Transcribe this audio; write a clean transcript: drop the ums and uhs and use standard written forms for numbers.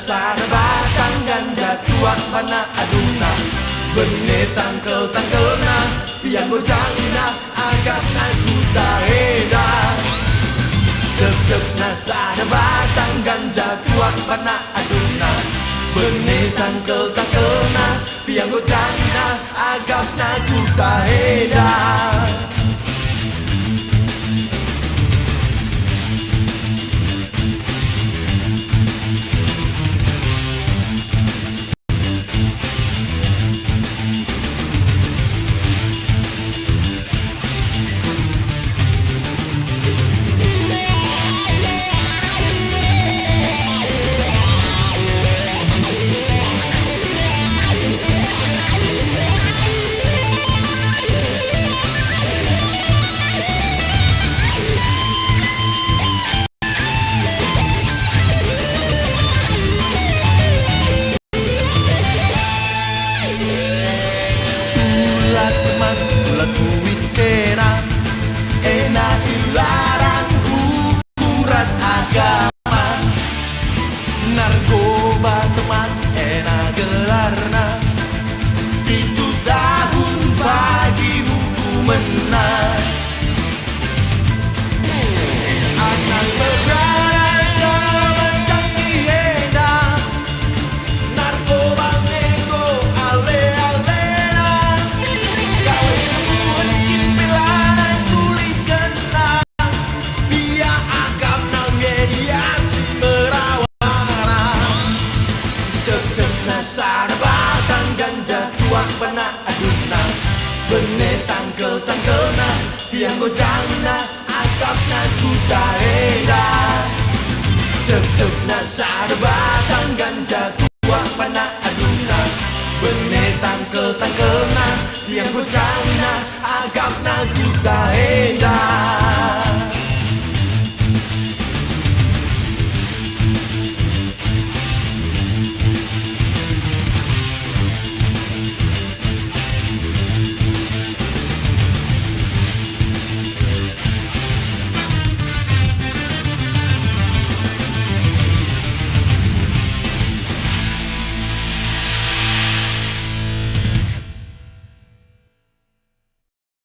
sana batang ganja tuak bana aduna bene tangkel na piang gojangina agak naku taeda cep na sana batang ganja tuak bana aduna bene tangkel na piang gojangina agak naku taeda. Narkoba teman enak gelarna itu tahun bagi hukumenna anak berberada mencangki heda narkoba nego ale-alena kawin buatin pelana tulik kena biar agam namanya hiasi merawat sana batang ganja tuak bana aduna bene tangkel na piang gojangna agak naku taeda cep na sana batang ganja tuak bana aduna bene tangkel na piang gojangna agak naku taeda.